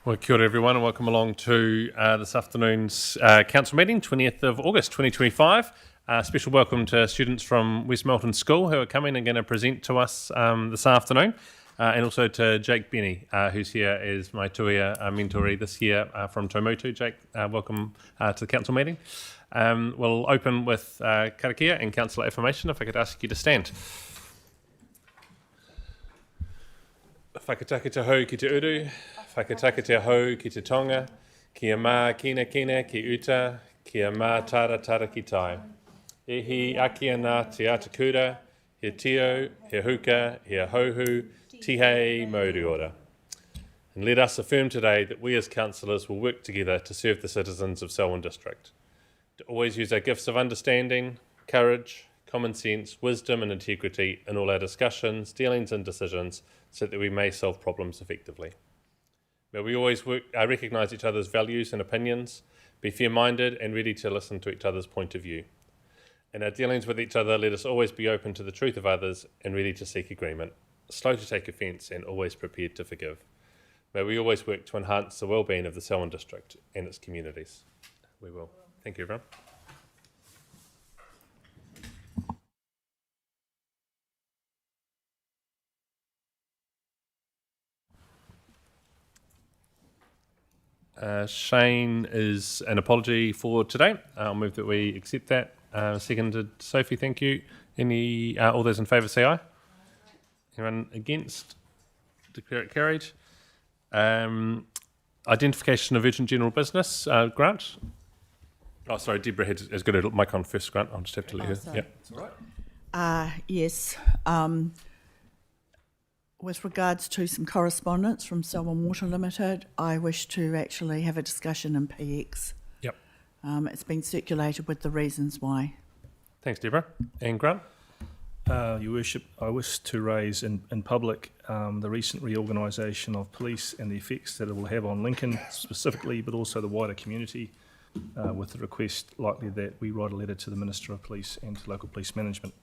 Well, kia ora everyone and welcome along to this afternoon's council meeting, 20th of August 2025. Special welcome to students from West Melton School who are coming and going to present to us this afternoon, and also to Jake Benny, who's here as my tuia mentoree this year from Taumotu. Jake, welcome to the council meeting. We'll open with karakia and councillor affirmation. If I could ask you to stand. Whakataka te hau ki te uru, whakataka te hau ki te tonga, kia mā kina kina ki uta, kia mā tara tara ki tai. E hi akia nā te atakura, he tio, he huka, he hauhu, tihei mauri ora. And let us affirm today that we as councillors will work together to serve the citizens of Selwyn District, to always use our gifts of understanding, courage, common sense, wisdom and integrity in all our discussions, dealings and decisions, so that we may solve problems effectively. May we always recognise each other's values and opinions, be fair-minded and ready to listen to each other's point of view. In our dealings with each other, let us always be open to the truth of others and ready to seek agreement, slow to take offence and always prepared to forgive. May we always work to enhance the well-being of the Selwyn District and its communities. We will. Thank you, everyone. Shane is an apology for today. I'll move that we accept that. Seconded, Sophie, thank you. All those in favour say aye. Anyone against? Declare it carried. Identification of urgent general business, Grant. Oh, sorry, Deborah has got a mic on first, Grant. I'll just have to let her. Yeah, that's all right. Yes. With regards to some correspondence from Selwyn Water Limited, I wish to actually have a discussion in PX. Yep. It's been circulated with the reasons why. Thanks, Deborah. And Grant? Your Worship, I wish to raise in public the recent reorganisation of police and the effects that it will have on Lincoln specifically, but also the wider community, with the request likely that we write a letter to the Minister of Police and to local police management.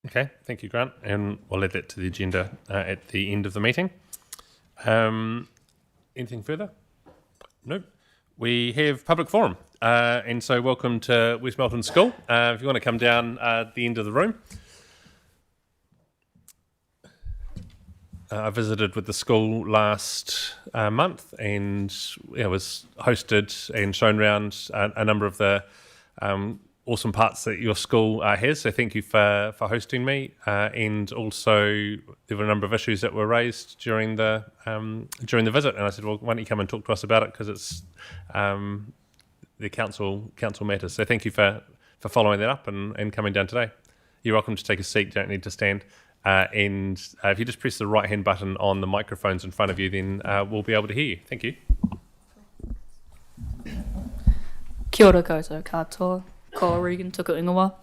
Okay, thank you, Grant, and we'll add that to the agenda at the end of the meeting. Anything further? Nope. We have public forum, and so welcome to West Melton School. If you want to come down at the end of the room. I visited with the school last month and was hosted and shown around a number of the awesome parts that your school has, so thank you for hosting me. And also, there were a number of issues that were raised during the visit, and I said, well, why don't you come and talk to us about it, because it's the council matters. So thank you for following that up and coming down today. You're welcome to take a seat, you don't need to stand. And if you just press the right hand button on the microphones in front of you, then we'll be able to hear you. Thank you. Kia ora koutou katoa. Ko Regan tuku ingoa.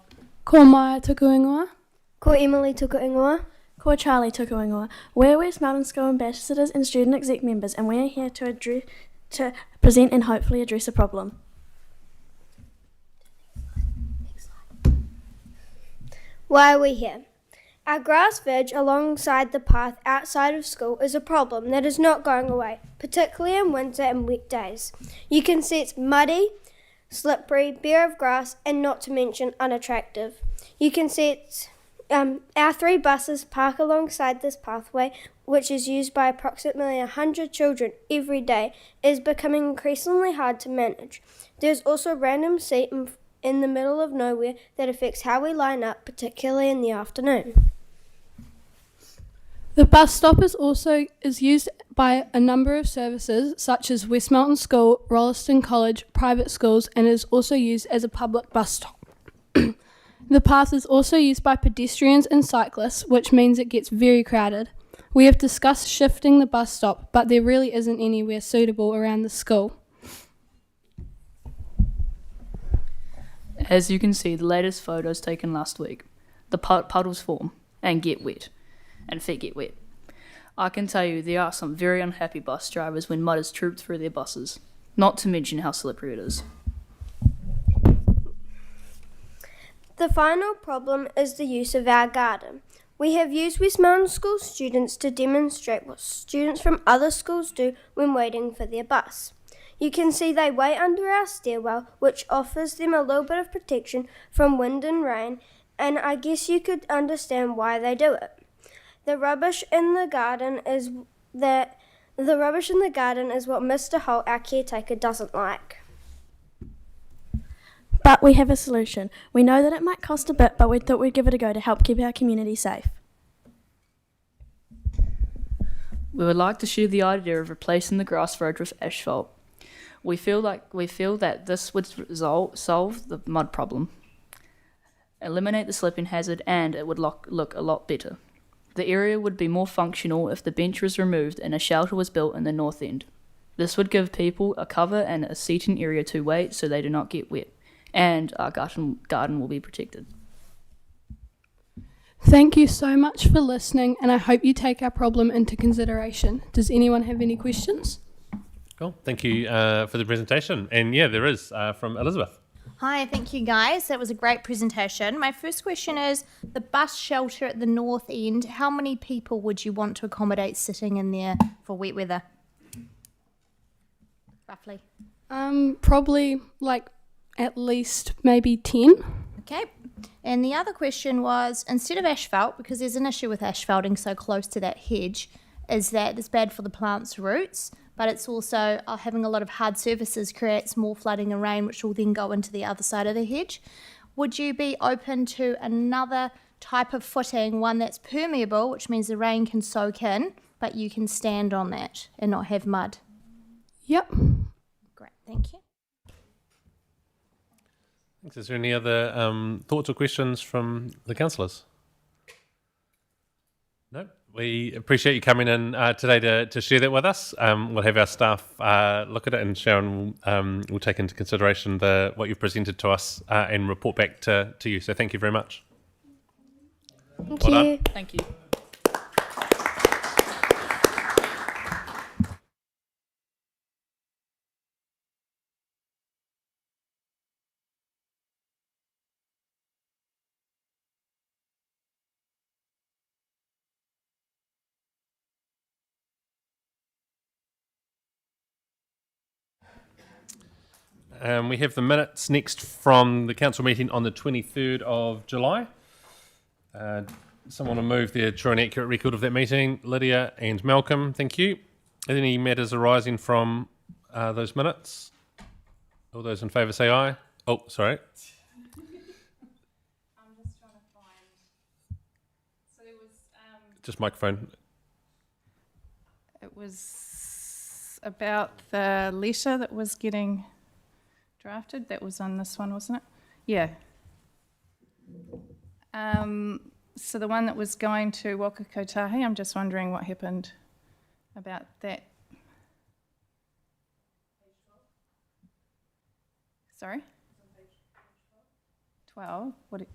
Ko Maya tuku ingoa. Ko Emily tuku ingoa. Ko Charlie tuku ingoa. We're West Melton School ambassadors and student exec members, and we're here to present and hopefully address a problem. Why are we here? Our grass veg alongside the path outside of school is a problem that is not going away, particularly in winter and wet days. You can see it's muddy, slippery, bare of grass, and not to mention unattractive. You can see it's our 3 buses park alongside this pathway, which is used by approximately 100 children every day, is becoming increasingly hard to manage. There's also a random seat in the middle of nowhere that affects how we line up, particularly in the afternoon. The bus stop is used by a number of services such as West Melton School, Rolleston College, private schools, and is also used as a public bus stop. The path is also used by pedestrians and cyclists, which means it gets very crowded. We have discussed shifting the bus stop, but there really isn't anywhere suitable around the school. As you can see, the latest photos taken last week. The puddles form and get wet, and feet get wet. I can tell you there are some very unhappy bus drivers when mud is trooped through their buses, not to mention how slippery it is. The final problem is the use of our garden. We have used West Mountain School students to demonstrate what students from other schools do when waiting for their bus. You can see they wait under our stairwell, which offers them a little bit of protection from wind and rain, and I guess you could understand why they do it. The rubbish in the garden is what Mr. Holt, our caretaker, doesn't like. But we have a solution. We know that it might cost a bit, but we thought we'd give it a go to help keep our community safe. We would like to share the idea of replacing the grass road with asphalt. We feel that this would solve the mud problem, eliminate the slipping hazard, and it would look a lot better. The area would be more functional if the bench was removed and a shelter was built in the north end. This would give people a cover and a seating area to wait so they do not get wet, and our garden will be protected. Thank you so much for listening, and I hope you take our problem into consideration. Does anyone have any questions? Cool. Thank you for the presentation. And yeah, there is from Elizabeth. Hi, thank you guys. That was a great presentation. My first question is, the bus shelter at the north end, how many people would you want to accommodate sitting in there for wet weather? Roughly. Probably like at least maybe 10. Okay. And the other question was, instead of asphalt, because there's an issue with asphalting so close to that hedge, is that it's bad for the plant's roots, but it's also having a lot of hard surfaces creates more flooding and rain, which will then go into the other side of the hedge. Would you be open to another type of footing, one that's permeable, which means the rain can soak in, but you can stand on that and not have mud? Yep. Great, thank you. Thanks. Is there any other thoughts or questions from the councillors? No. We appreciate you coming in today to share that with us. We'll have our staff look at it, and Sharon will take into consideration what you've presented to us and report back to you. So thank you very much. Thank Well you. done. Thank you. We have the minutes next from the council meeting on the 23rd of July. Someone will move the true and accurate record of that meeting. Lydia and Malcolm, thank you. Are there any matters arising from those minutes? All those in favour say aye. Oh, sorry. I'm just trying to find. So there was. Just microphone. It was about the letter that was getting drafted. That was on this one, wasn't it? Yeah. So the one that was going to Waka Kotahi, I'm just wondering what happened about that. Sorry? 12? What?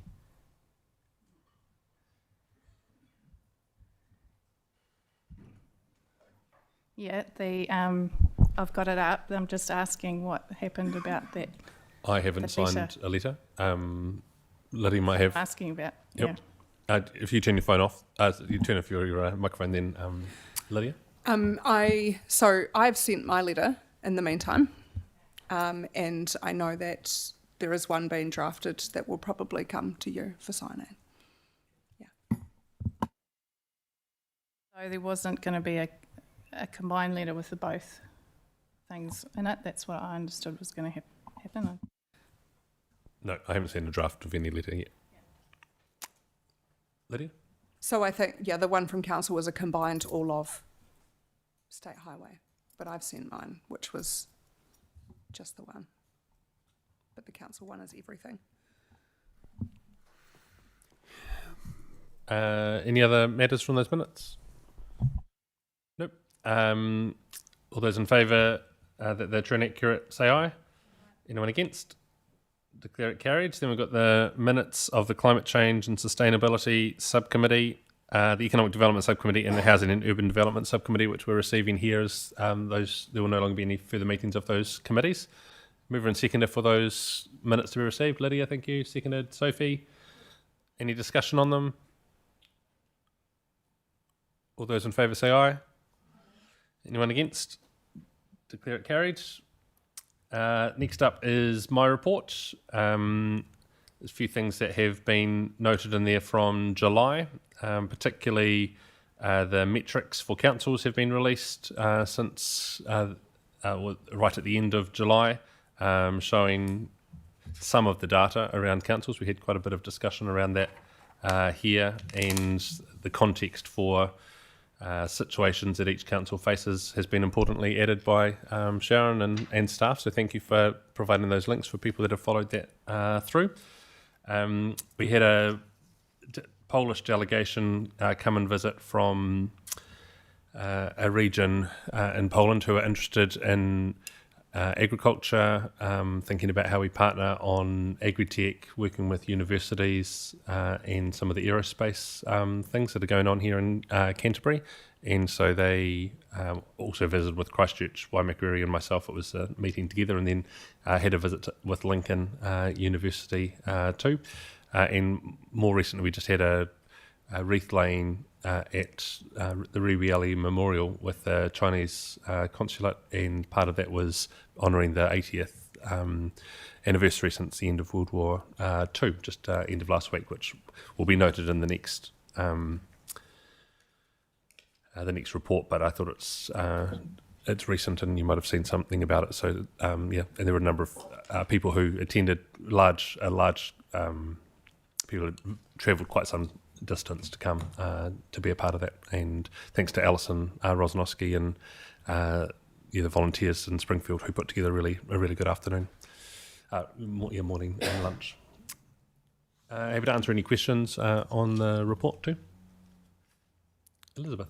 Yeah, I've got it up. I'm just asking what happened about that. I haven't The letter. signed a letter. Lydia might have. Asking about. Yep. If you turn your phone off, you turn off your microphone, then Lydia. I've sent my letter in the meantime, and I know that there is one being drafted that will probably come to you for signing. Yeah. So there wasn't going to be a combined letter with the both things in it. That's what I understood was going to happen. No, I haven't seen a draft of any letter yet. Lydia? So I think, the one from council was a combined all of State Highway, but I've sent mine, which was just the one. But the council one is everything. Any other matters from those minutes? Nope. All those in favour that they're true and accurate, say aye. Anyone against? Declare it carried. Then we've got the minutes of the Climate Change and Sustainability Subcommittee, the Economic Development Subcommittee, and the Housing and Urban Development Subcommittee, which we're receiving here as those. There will no longer be any further meetings of those committees. Mover and seconder for those minutes to be received. Lydia, thank you. Seconded. Sophie. Any discussion on them? All those in favour say aye. Anyone against? Declare it carried. Next up is my report. There's a few things that have been noted in there from July, particularly the metrics for councils have been released since right at the end of July, showing some of the data around councils. We had quite a bit of discussion around that here, and the context for situations that each council faces has been importantly added by Sharon and staff. So thank you for providing those links for people that have followed that through. We had a Polish delegation come and visit from a region in Poland who are interested in agriculture, thinking about how we partner on agri-tech, working with universities and some of the aerospace things that are going on here in Canterbury. And so they also visited with Christchurch, Waimakere and myself. It was a meeting together, and then had a visit with Lincoln University too. And more recently, we just had a wreath laying at the Riwieli Memorial with the Chinese consulate, and part of that was honouring the 80th anniversary since the end of World War II, just end of last week, which will be noted in the next report. But I thought it's recent, and you might have seen something about it. So and there were a number of people who attended. Large people had travelled quite some distance to come to be a part of that, and thanks to Alison Rosnowski and the volunteers in Springfield who put together a really good afternoon, morning and lunch. Happy to answer any questions on the report too. Elizabeth.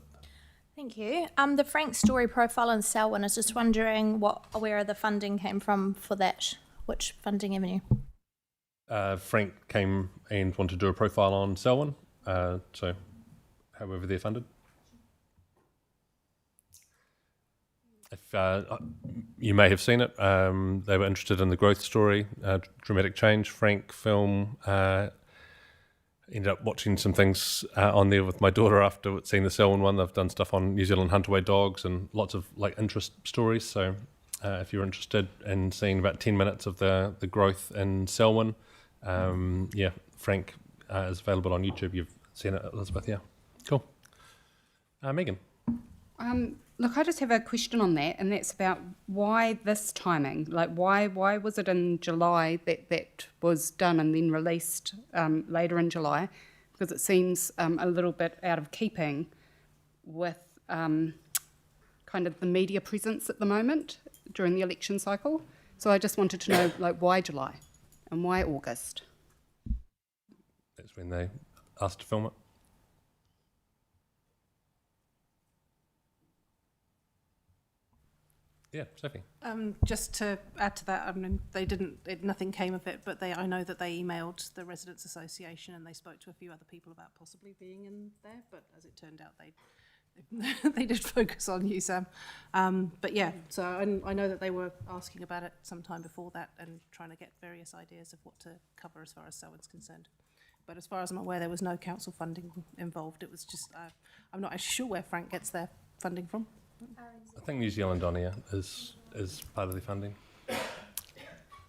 Thank you. The Frank Story profile in Selwyn, I was just wondering where the funding came from for that, which funding avenue? Frank came and wanted to do a profile on Selwyn, so however they're funded. If you may have seen it, they were interested in the growth story, dramatic change. Frank film. Ended up watching some things on there with my daughter after seeing the Selwyn one. They've done stuff on New Zealand hunt-away dogs and lots of interest stories. So if you're interested in seeing about 10 minutes of the growth in Selwyn, Frank is available on YouTube. You've seen it, Elizabeth, yeah. Cool. Megan. Look, I just have a question on that, and that's about why this timing? Why was it in July that was done and then released later in July? Because it seems a little bit out of keeping with kind of the media presence at the moment during the election cycle. So I just wanted to know, why July and why August? That's when they asked to film it. Yeah, Sophie. Just to add to that, I mean, nothing came of it, but I know that they emailed the Residents Association and they spoke to a few other people about possibly being in there, but as it turned out, they did focus on you, Sam. But yeah, so I know that they were asking about it sometime before that and trying to get various ideas of what to cover as far as Selwyn's concerned. But as far as I'm aware, there was no council funding involved. It was just, I'm not actually sure where Frank gets their funding from. I think New Zealand On Air is part of the funding.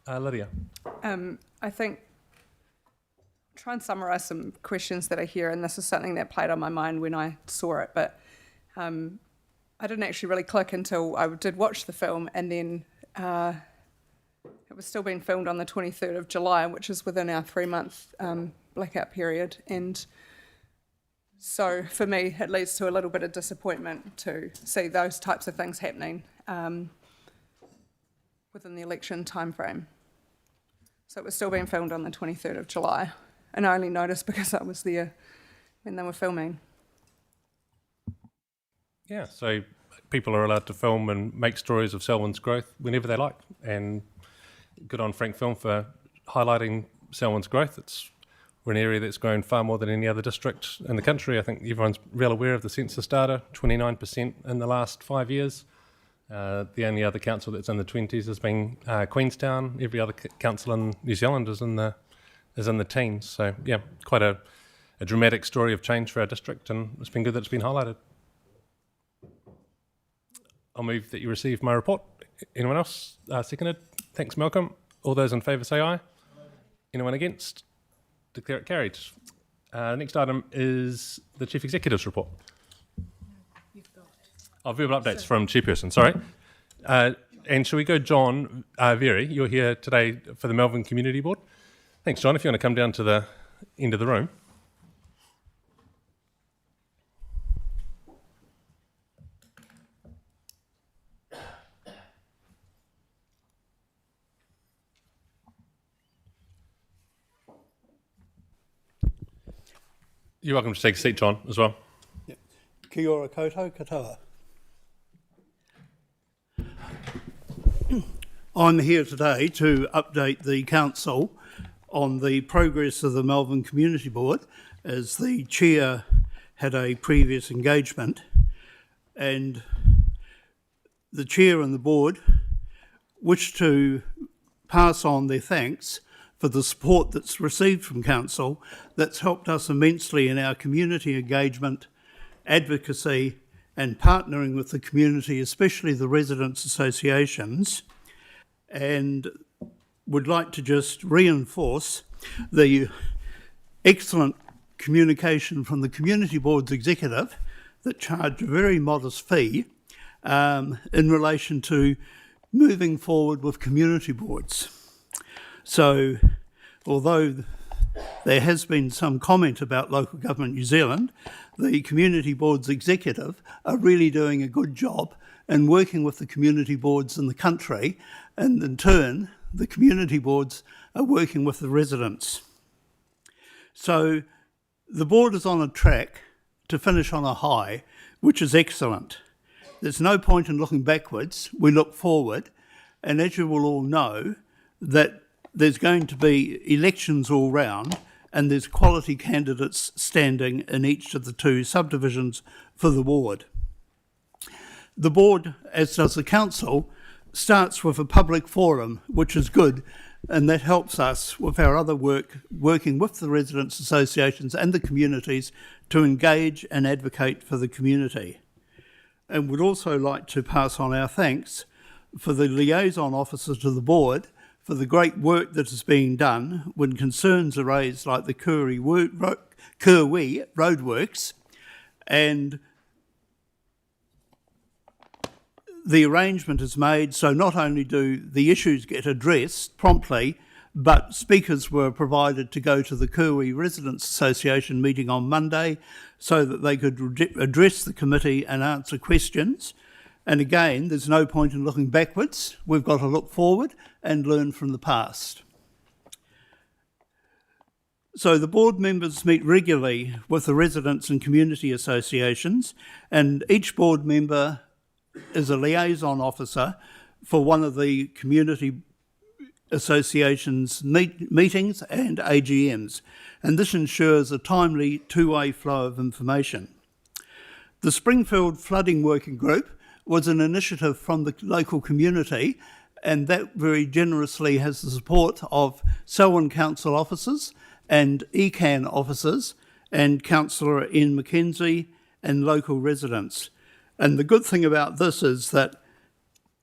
Lydia. I think, try and summarise some questions that are here, and this is something that played on my mind when I saw it, but I didn't actually really click until I did watch the film, and then it was still being filmed on the 23rd of July, which is within our 3-month blackout period, and so for me, it leads to a little bit of disappointment to see those types of things happening within the election timeframe. So it was still being filmed on the 23rd of July, and I only noticed because I was there when they were filming. Yeah, so people are allowed to film and make stories of Selwyn's growth whenever they like, and good on Frank Film for highlighting Selwyn's growth. We're an area that's grown far more than any other district in the country. I think everyone's well aware of the census data, 29% in the last 5 years. The only other council that's in the 20s has been Queenstown. Every other council in New Zealand is in the teens. So yeah, quite a dramatic story of change for our district, and it's been good that it's been highlighted. I'll move that you receive my report. Anyone else? Seconded. Thanks, Malcolm. All those in favour say aye. Anyone against? Declare it carried. Next item is the Chief Executive's report. Verbal updates from Chairperson, sorry. And shall we go John Very? You're here today for the Melbourne Community Board. Thanks, John. If you want to come down to the end of the room. You're welcome to take a seat, John, as well. Kia ora koutou katoa. I'm here today to update the Council on the progress of the Melbourne Community Board, as the Chair had a previous engagement, and the Chair and the Board wish to pass on their thanks for the support that's received from Council that's helped us immensely in our community engagement, advocacy and partnering with the community, especially the residents' associations, and would like to just reinforce the excellent communication from the Community Board's executive that charged a very modest fee in relation to moving forward with community boards. So, although there has been some comment about Local Government New Zealand, the Community Board's executive are really doing a good job in working with the community boards in the country, and in turn, the community boards are working with the residents. So, the board is on a track to finish on a high, which is excellent. There's no point in looking backwards, we look forward, and as you will all know, that there's going to be elections all round, and there's quality candidates standing in each of the two subdivisions for the ward. The board, as does the council, starts with a public forum, which is good, and that helps us with our other work, working with the residents' associations and the communities to engage and advocate for the community. And would also like to pass on our thanks for the liaison officers to the board for the great work that is being done when concerns are raised like the Kurwi roadworks, and the arrangement is made so not only do the issues get addressed promptly, but speakers were provided to go to the Kurwi Residents Association meeting on Monday so that they could address the committee and answer questions. And again, there's no point in looking backwards. We've got to look forward and learn from the past. So the board members meet regularly with the residents and community associations, and each board member is a liaison officer for one of the community associations meetings and AGMs, and this ensures a timely two-way flow of information. The Springfield Flooding Working Group was an initiative from the local community, and that very generously has the support of Selwyn Council officers and ECAN officers and Councillor Ian McKenzie and local residents. And the good thing about this is that,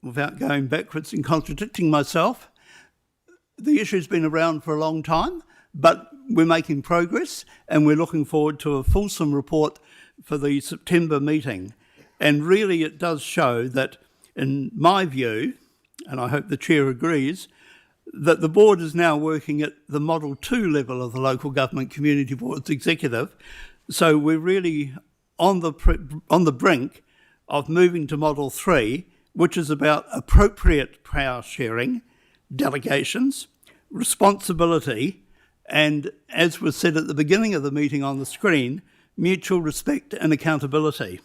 without going backwards and contradicting myself, the issue's been around for a long time, but we're making progress and we're looking forward to a fulsome report for the September meeting. And really it does show that, in my view, and I hope the Chair agrees, that the board is now working at the Model 2 level of the Local Government Community Board's executive. So we're really on the brink of moving to Model 3, which is about appropriate power sharing, delegations, responsibility, and, as was said at the beginning of the meeting on the screen, mutual respect and accountability.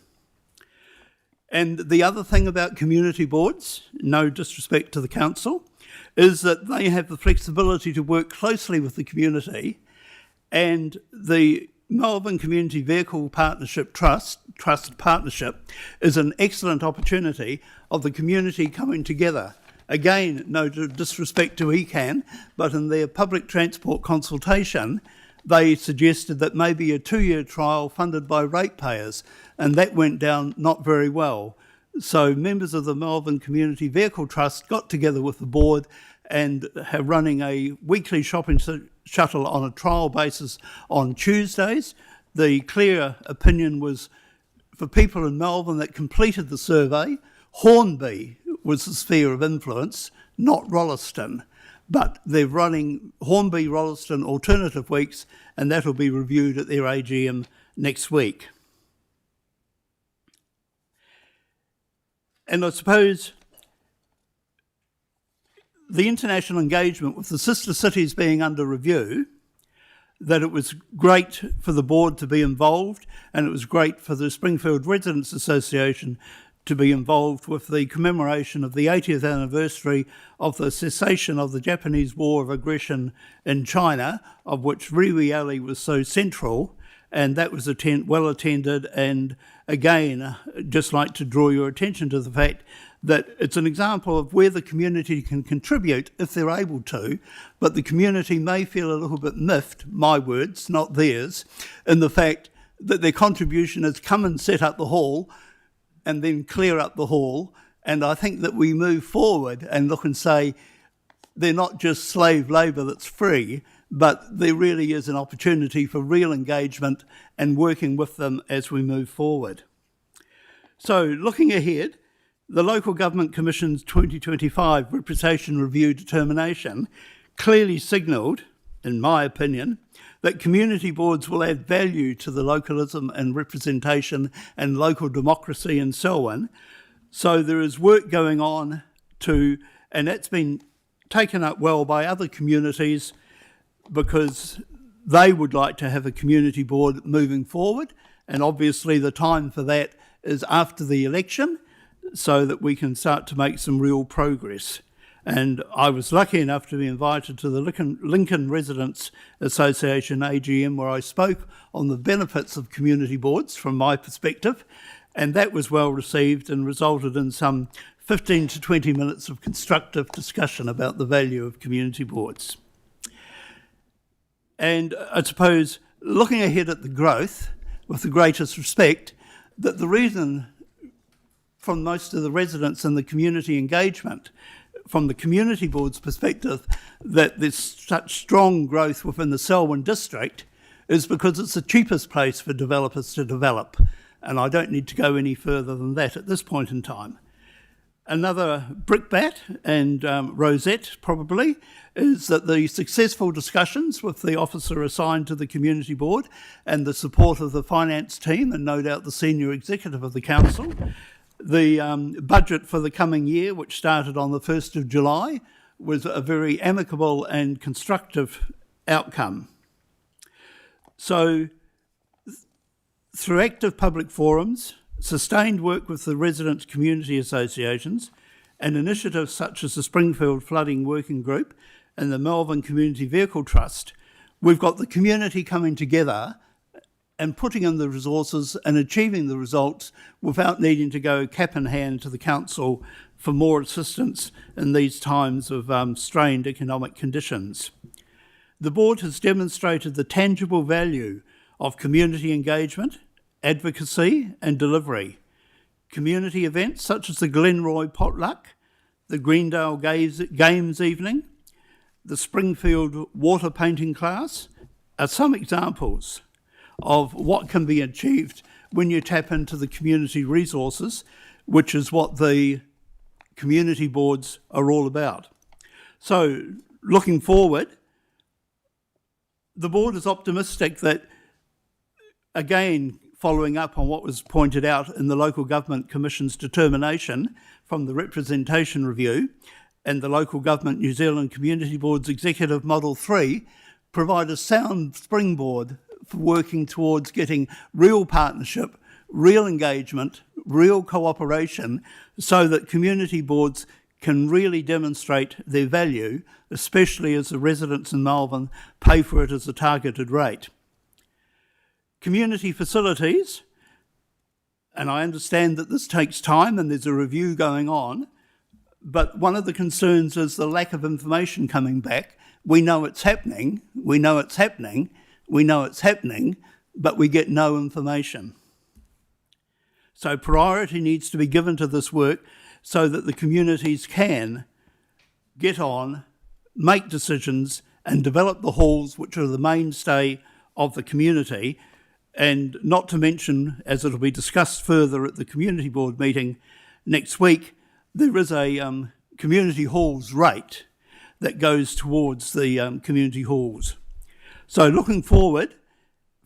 And the other thing about community boards, no disrespect to the council, is that they have the flexibility to work closely with the community, and the Melbourne Community Vehicle Partnership Trust Partnership is an excellent opportunity of the community coming together. Again, no disrespect to ECAN, but in their public transport consultation, they suggested that maybe a 2-year trial funded by ratepayers, and that went down not very well. So members of the Melbourne Community Vehicle Trust got together with the board and are running a weekly shopping shuttle on a trial basis on Tuesdays. The clear opinion was for people in Melbourne that completed the survey, Hornby was the sphere of influence, not Rolleston. But they're running Hornby, Rolleston alternative weeks, and that'll be reviewed at their AGM next week. And I suppose the international engagement with the sister cities being under review, that it was great for the board to be involved, and it was great for the Springfield Residents Association to be involved with the commemoration of the 80th anniversary of the cessation of the Japanese war of aggression in China, of which Rewi Ali was so central, and that was well attended. And again, just like to draw your attention to the fact that it's an example of where the community can contribute if they're able to, but the community may feel a little bit miffed, my words, not theirs, in the fact that their contribution is come and set up the hall and then clear up the hall. And I think that we move forward and look and say they're not just slave labour that's free, but there really is an opportunity for real engagement and working with them as we move forward. So looking ahead, the Local Government Commission's 2025 Reputation Review Determination clearly signalled, in my opinion, that community boards will add value to the localism and representation and local democracy and so on. So there is work going on and that's been taken up well by other communities because they would like to have a community board moving forward, and obviously the time for that is after the election so that we can start to make some real progress. And I was lucky enough to be invited to the Lincoln Residents Association AGM, where I spoke on the benefits of community boards from my perspective, and that was well received and resulted in some 15 to 20 minutes of constructive discussion about the value of community boards. And I suppose, looking ahead at the growth, with the greatest respect, that the reason from most of the residents and the community engagement, from the community board's perspective, that there's such strong growth within the Selwyn district is because it's the cheapest place for developers to develop. And I don't need to go any further than that at this point in time. Another brickbat and rosette probably is that the successful discussions with the officer assigned to the community board and the support of the finance team and no doubt the senior executive of the council, the budget for the coming year, which started on the 1st of July, was a very amicable and constructive outcome. So through active public forums, sustained work with the residents' community associations, and initiatives such as the Springfield Flooding Working Group and the Melbourne Community Vehicle Trust, we've got the community coming together and putting in the resources and achieving the results without needing to go cap in hand to the council for more assistance in these times of strained economic conditions. The board has demonstrated the tangible value of community engagement, advocacy and delivery. Community events such as the Glenroy Potluck, the Greendale Games Evening, the Springfield Water Painting Class are some examples of what can be achieved when you tap into the community resources, which is what the community boards are all about. So looking forward, the board is optimistic that, again, following up on what was pointed out in the Local Government Commission's determination from the Representation Review and the Local Government New Zealand Community Board's Executive Model 3, provide a sound springboard for working towards getting real partnership, real engagement, real cooperation, so that community boards can really demonstrate their value, especially as the residents in Melbourne pay for it as a targeted rate. Community facilities, and I understand that this takes time and there's a review going on, but one of the concerns is the lack of information coming back. We know it's happening, but we get no information. So priority needs to be given to this work so that the communities can get on, make decisions and develop the halls which are the mainstay of the community. And not to mention, as it'll be discussed further at the community board meeting next week, there is a community halls rate that goes towards the community halls. So looking forward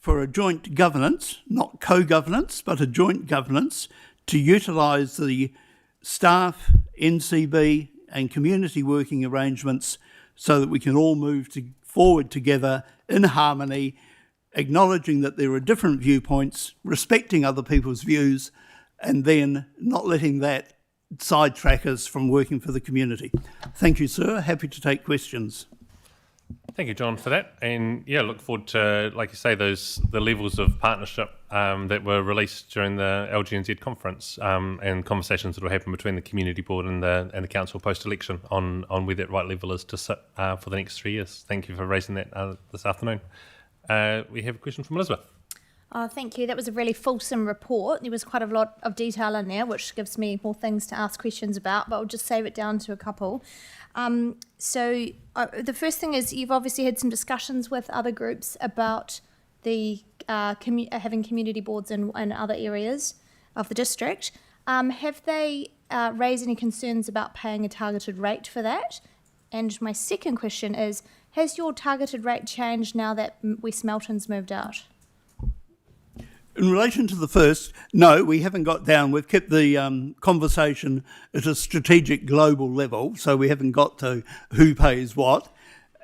for a joint governance, not co-governance, but a joint governance to utilise the staff, NCB and community working arrangements so that we can all move forward together in harmony, acknowledging that there are different viewpoints, respecting other people's views, and then not letting that sidetrack us from working for the community. Thank you, sir. Happy to take questions. Thank you, John, for that. And yeah, look forward to, like you say, the levels of partnership that were released during the LGNZ conference and conversations that will happen between the community board and the council post-election on where that right level is to sit for the next 3 years. Thank you for raising that this afternoon. We have a question from Elizabeth. Oh, thank you. That was a really fulsome report. There was quite a lot of detail in there, which gives me more things to ask questions about, but I'll just save it down to a couple. So the first thing is you've obviously had some discussions with other groups about the having community boards in other areas of the district. Have they raised any concerns about paying a targeted rate for that? And my second question is, has your targeted rate changed now that West Melton's moved out? In relation to the first, no, we haven't got down. We've kept the conversation at a strategic global level, so we haven't got to who pays what.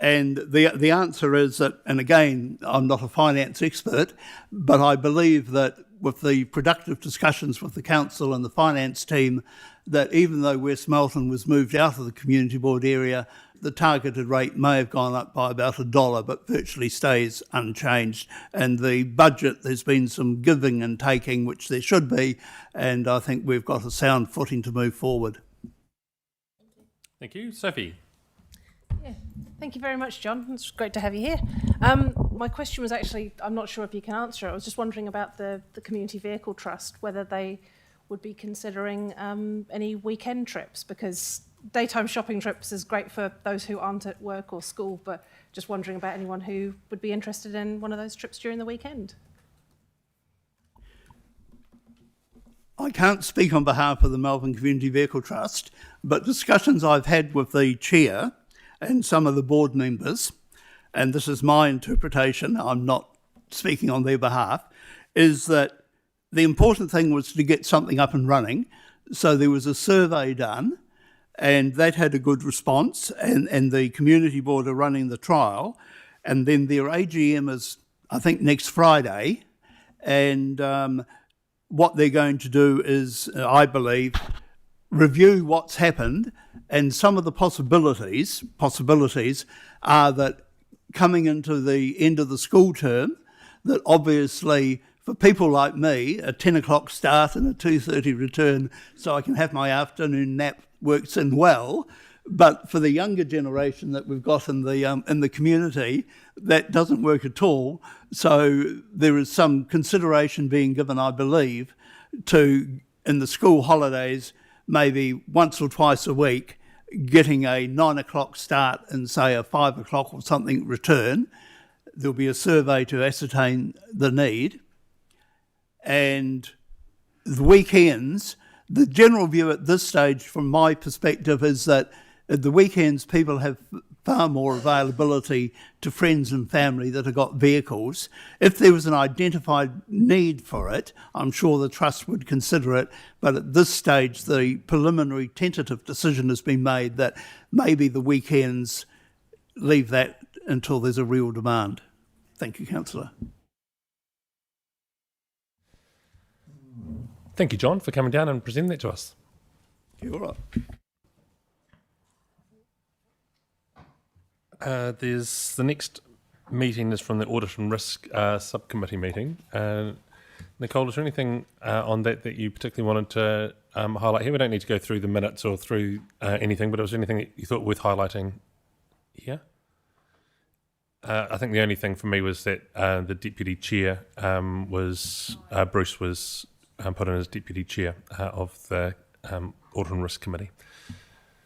And the answer is that, and again, I'm not a finance expert, but I believe that with the productive discussions with the council and the finance team, that even though West Melton was moved out of the community board area, the targeted rate may have gone up by about $1, but virtually stays unchanged. And the budget, there's been some giving and taking, which there should be, and I think we've got a sound footing to move forward. Thank you. Sophie. Yeah, thank you very much, John. It's great to have you here. My question was actually, I'm not sure if you can answer it. I was just wondering about the Community Vehicle Trust, whether they would be considering any weekend trips, because daytime shopping trips is great for those who aren't at work or school, but just wondering about anyone who would be interested in one of those trips during the weekend. I can't speak on behalf of the Melbourne Community Vehicle Trust, but discussions I've had with the chair and some of the board members, and this is my interpretation, I'm not speaking on their behalf, is that the important thing was to get something up and running. So there was a survey done, and that had a good response, and the community board are running the trial, and then their AGM is, I think, next Friday, and what they're going to do is, I believe, review what's happened, and some of the possibilities are that coming into the end of the school term, that obviously for people like me, a 10 o'clock start and a 2:30 return so I can have my afternoon nap works in well, but for the younger generation that we've got in the community, that doesn't work at all. So there is some consideration being given, I believe, to, in the school holidays, maybe once or twice a week, getting a 9 o'clock start and say a 5 o'clock or something return. There'll be a survey to ascertain the need. And the weekends, the general view at this stage from my perspective is that at the weekends people have far more availability to friends and family that have got vehicles. If there was an identified need for it, I'm sure the Trust would consider it, but at this stage the preliminary tentative decision has been made that maybe the weekends leave that until there's a real demand. Thank you, Councillor. Thank you, John, for coming down and presenting that to us. You're right. There's the next meeting is from the Audit and Risk Subcommittee meeting. Nicole, is there anything on that you particularly wanted to highlight here? We don't need to go through the minutes or through anything, but was there anything that you thought worth highlighting here? I think the only thing for me was that the Deputy Chair was Bruce was put in as Deputy Chair of the Audit and Risk Committee.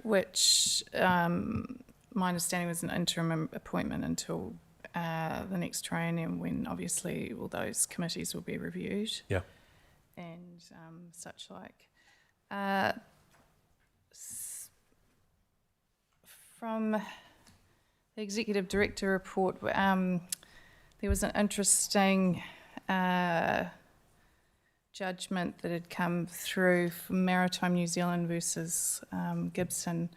Which my understanding was an interim appointment until the next triennium, when obviously all those committees will be reviewed. Yeah. And such like. From the Executive Director report, there was an interesting judgment that had come through from Maritime New Zealand versus Gibson,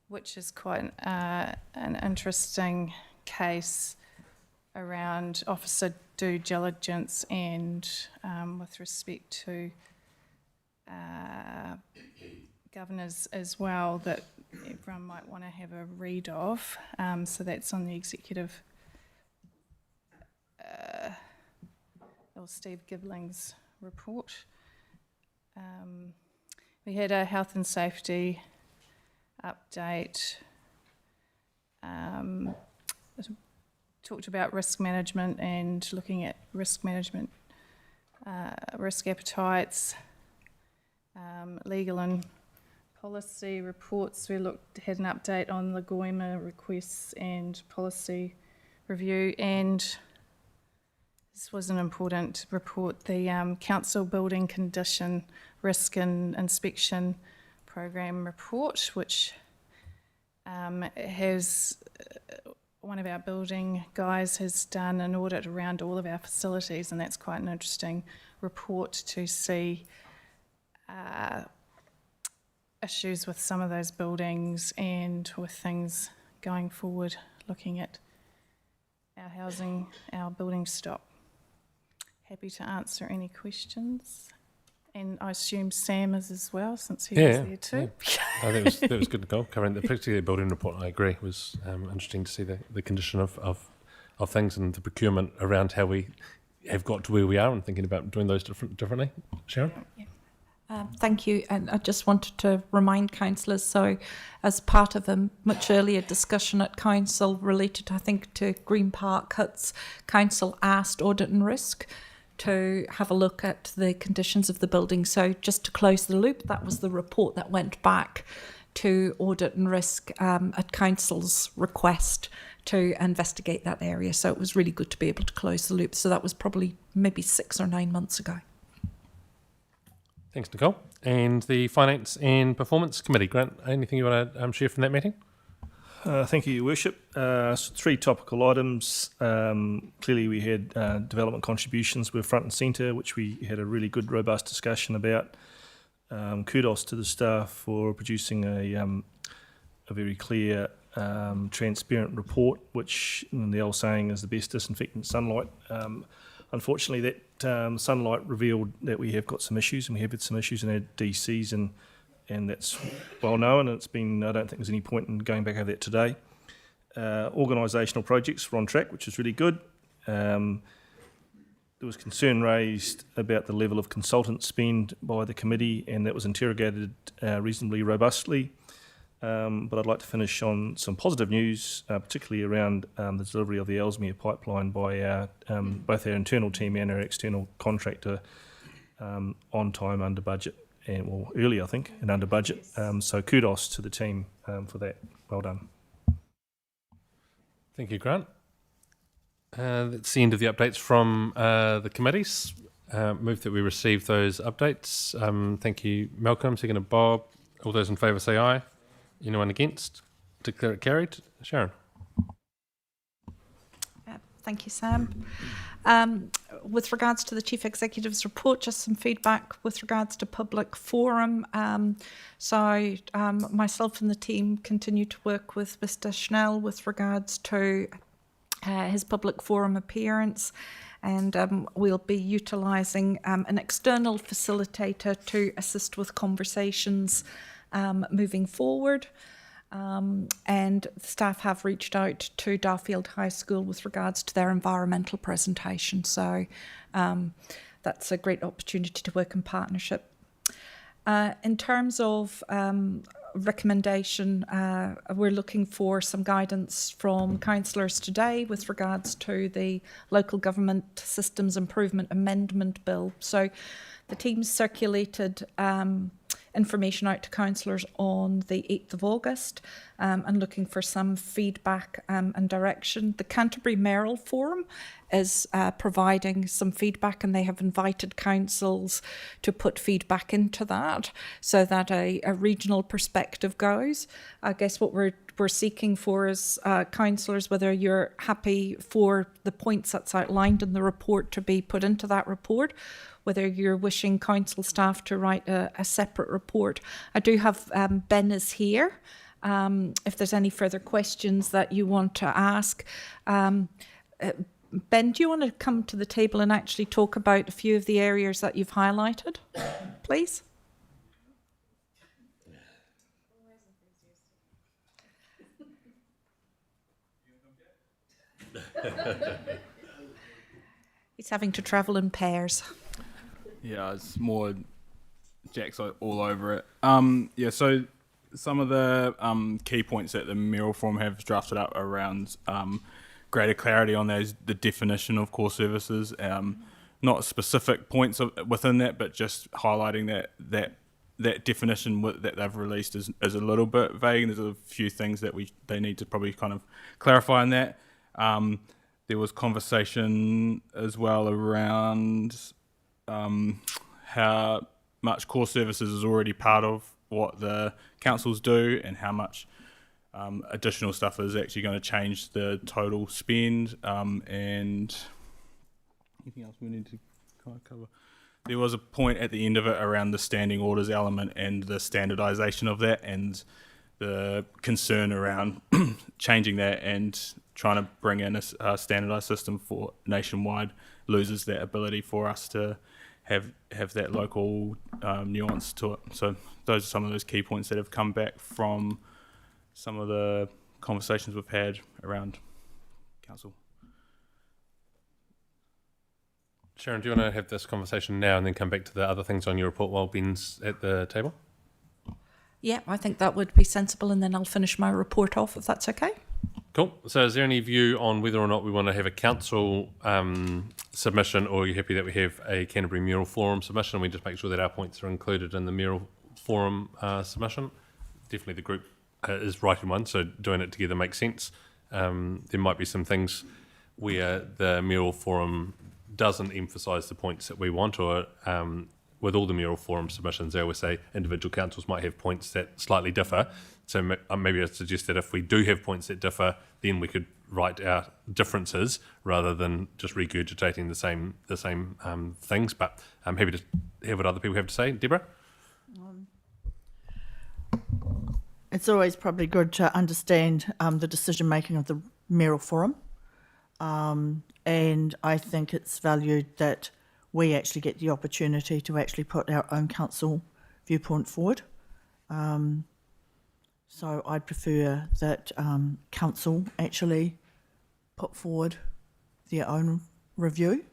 which is quite an interesting case around officer due diligence and with respect to governors as well, that everyone might want to have a read of. So that's on the Executive, Steve Gibling's report. We had a health and safety update. Talked about risk management and looking at risk management, risk appetites, legal and policy reports. We had an update on the GOIMA requests and policy review, and this was an important report, the Council Building Condition Risk and Inspection Program report, which has one of our building guys has done an audit around all of our facilities, and that's quite an interesting report to see issues with some of those buildings and with things going forward, looking at our housing, our building stock. Happy to answer any questions. And I assume Sam is as well, since he was there too. Yeah. I think that was good to go. Covering the particularly the building report, I agree, was interesting to see the condition of things and the procurement around how we have got to where we are and thinking about doing those differently. Sharon? Yeah. Thank you, and I just wanted to remind councillors, so as part of a much earlier discussion at council related, I think, to Green Park huts, council asked Audit and Risk to have a look at the conditions of the building. So just to close the loop, that was the report that went back to Audit and Risk at council's request to investigate that area. So it was really good to be able to close the loop. So that was probably maybe 6 or 9 months ago. Thanks, Nicole. And the Finance and Performance Committee. Grant, anything you want to share from that meeting? Thank you, Your Worship. So 3 topical items. Clearly we had development contributions were front and centre, which we had a really good, robust discussion about. Kudos to the staff for producing a very clear, transparent report, which the old saying is the best disinfectant, sunlight. Unfortunately, that sunlight revealed that we have got some issues, and we have had some issues in our DCs, and that's well known, and it's been, I don't think there's any point in going back over that today. Organisational projects were on track, which is really good. There was concern raised about the level of consultant spend by the committee, and that was interrogated reasonably robustly. But I'd like to finish on some positive news, particularly around the delivery of the Ellesmere pipeline by both our internal team and our external contractor on time, under budget, and well, early, I think, and under budget. So kudos to the team for that. Well done. Thank you, Grant. That's the end of the updates from the committees. Move that we receive those updates. Thank you, Malcolm. Second, Bob. All those in favour say aye. Anyone against? Declare it carried. Sharon. Thank you, Sam. With regards to the Chief Executive's report, just some feedback with regards to public forum. Myself and the team continue to work with Mr. Schnell with regards to his public forum appearance, and we'll be utilising an external facilitator to assist with conversations moving forward. And the staff have reached out to Darfield High School with regards to their environmental presentation. So that's a great opportunity to work in partnership. In terms of recommendation. We're looking for some guidance from councillors today with regards to the Local Government Systems Improvement Amendment Bill. So the team circulated information out to councillors on the 8th of August and looking for some feedback and direction. The Canterbury Mayoral Forum is providing some feedback, and they have invited councils to put feedback into that so that a regional perspective goes. I guess what we're seeking for is councillors, whether you're happy for the points that's outlined in the report to be put into that report, whether you're wishing council staff to write a separate report. I do have Ben is here. If there's any further questions that you want to ask. Ben, do you want to come to the table and actually talk about a few of the areas that you've highlighted, please? He's having to travel in pairs. Yeah, it's more Jack's all over it. Yeah, so some of the key points that the Mayoral Forum have drafted up around greater clarity on those, the definition of core services, not specific points within that, but just highlighting that definition that they've released is a little bit vague. There's a few things that they need to probably kind of clarify in that. There was conversation as well around how much core services is already part of what the councils do and how much additional stuff is actually going to change the total spend, and anything else we need to kind of cover. There was a point at the end of it around the standing orders element and the standardisation of that, and the concern around changing that and trying to bring in a standardised system for nationwide loses that ability for us to have that local nuance to it. So those are some of those key points that have come back from some of the conversations we've had around council. Sharon, do you want to have this conversation now and then come back to the other things on your report while Ben's at the table? Yeah, I think that would be sensible, and then I'll finish my report off if that's okay. Cool. So is there any view on whether or not we want to have a council submission, or are you happy that we have a Canterbury Mayoral Forum submission and we just make sure that our points are included in the Mayoral Forum submission? Definitely the group is writing one, so doing it together makes sense. There might be some things where the Mayoral Forum doesn't emphasise the points that we want, or with all the Mayoral Forum submissions, they always say individual councils might have points that slightly differ. So maybe I'd suggest that if we do have points that differ, then we could write out differences rather than just regurgitating the same things. But I'm happy to hear what other people have to say. Deborah? It's always probably good to understand the decision-making of the Mayoral Forum. And I think it's valued that we actually get the opportunity to actually put our own council viewpoint forward. So I'd prefer that council actually put forward their own review,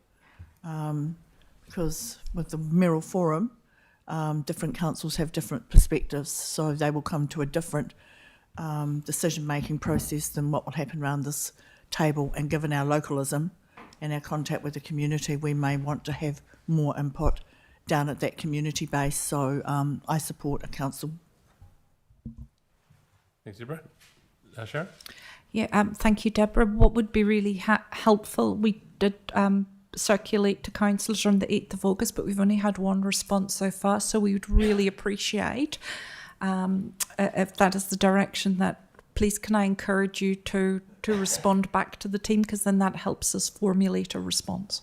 because with the Mayoral Forum, different councils have different perspectives, so they will come to a different decision-making process than what will happen around this table. And given our localism and our contact with the community, we may want to have more input down at that community base. So I support a council. Thanks, Deborah. Sharon? Yeah, thank you, Deborah. What would be really helpful, we did circulate to councillors on the 8th of August, but we've only had one response so far, so we would really appreciate if that is the direction that, please can I encourage you to respond back to the team, because then that helps us formulate a response.